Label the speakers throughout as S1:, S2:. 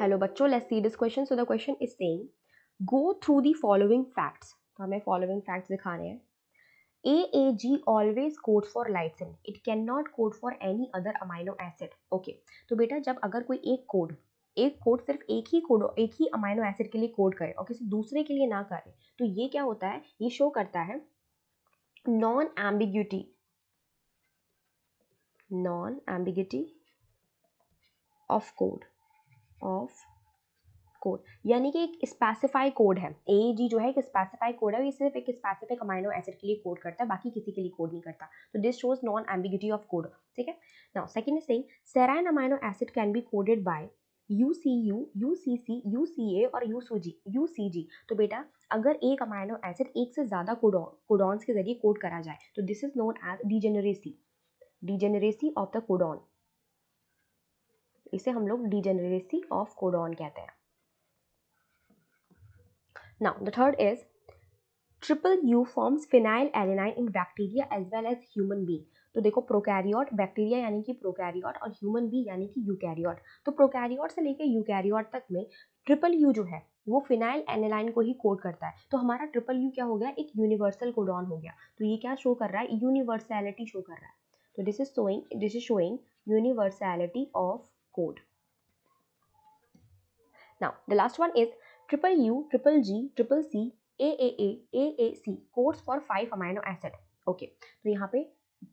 S1: Hello बच्चों, let's see this question. So the question is saying go through the following facts. तो हमें following facts दिखाने हैं. AAG always codes for lysine. It cannot code for any other amino acid. Okay. तो बेटा जब अगर कोई एक कोड सिर्फ एक ही अमाइनो एसिड के लिए कोड करे और किसी दूसरे के लिए ना करे, तो ये क्या होता है? ये शो करता है नॉन एम्बिग्यूटी ऑफ कोड. यानी कि एक स्पेसिफाई कोड है. AAG जो है एक स्पेसिफाई कोड है. ये सिर्फ एक स्पेसिफिक अमाइनो एसिड के लिए कोड करता है, बाकी किसी के लिए कोड नहीं करता. तो this shows non ambiguity of code. ठीक है. Now second is saying serine amino acid can be coded by UCU, UCC, UCA और UCG. तो बेटा अगर एक अमाइनो एसिड एक से ज्यादा कोडॉन्स के जरिए कोड करा जाए तो this is known as degeneracy of the codon. इसे हम लोग डिजेनरेसी ऑफ कोडॉन कहते हैं. Now, the third is triple U forms phenylalanine in bacteria as well as human being. तो देखो प्रोकैरियोट, बैक्टीरिया यानी कि प्रोकैरियोट और ह्यूमन बी यानी कि यूकैरियोट. तो प्रोकैरियोट से लेकर यूकैरियोट तक में ट्रिपल यू जो है वो फिनाइल एनालाइन को ही कोड करता है. तो हमारा ट्रिपल यू क्या हो गया? एक यूनिवर्सल कोडॉन हो गया. तो ये क्या शो कर रहा है? यूनिवर्सैलिटी शो कर रहा है. तो this is showing universality of code. Now, the last one is triple U, triple G, triple C, AAA, AAC codes for 5 amino acid. Okay, तो यहाँ पे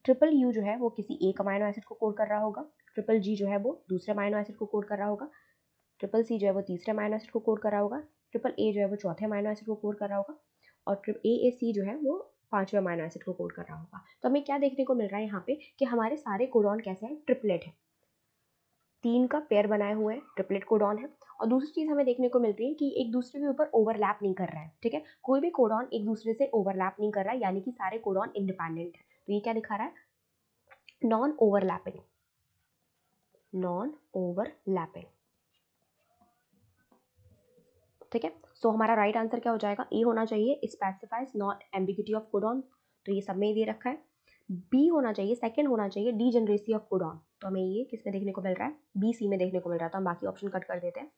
S1: ट्रिपल यू जो है वो किसी एक अमाइनो एसिड को कोड कर रहा होगा, ट्रिपल जी जो है वो दूसरे अमाइनो एसिड को कोड कर रहा होगा, ट्रिपल सी जो है वो तीसरे अमाइनो एसिड को कोड कर रहा होगा, ट्रिपल ए जो है वो चौथे अमाइनो एसिड को कोड कर रहा होगा और AAC जो है वो पांचवें अमाइनो एसिड को कोड कर रहा होगा. तो हमें क्या देखने को मिल रहा है यहाँ पे कि हमारे सारे कोडॉन कैसे हैं? ट्रिपलेट है. 3 का पेयर बनाए हुए हैं, ट्रिपलेट कोडॉन है. और दूसरी चीज हमें देखने को मिल रही है कि एक दूसरे के ऊपर ओवरलैप नहीं कर रहा है. ठीक है, कोई भी कोडॉन एक दूसरे से ओवरलैप नहीं कर रहा है, यानी कि सारे कोडॉन इंडिपेंडेंट है. तो ये क्या दिखा रहा है? Non overlapping. ठीक है. सो हमारा राइट आंसर क्या हो जाएगा? ए होना चाहिए, specifies not ambiguity of codon. तो ये सब में दे रखा है. बी होना चाहिए, सेकंड होना चाहिए डीजेनरेसी ऑफ कोडॉन. तो हमें ये किस में देखने को मिल रहा है? BC में देखने को मिल रहा था. हम बाकी ऑप्शन कट कर देते हैं.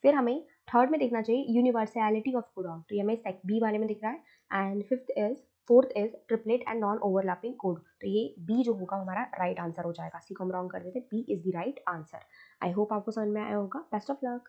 S1: फिर हमें थर्ड में देखना चाहिए यूनिवर्सैलिटी ऑफ कोडॉन. तो ये हमें बी वाले में दिख रहा है. And fourth is triplet and non overlapping code. तो ये बी जो होगा हमारा राइट आंसर हो जाएगा. सी को हम रॉन्ग कर देते. B is the right answer. I hope आपको समझ में आया होगा. Best of luck.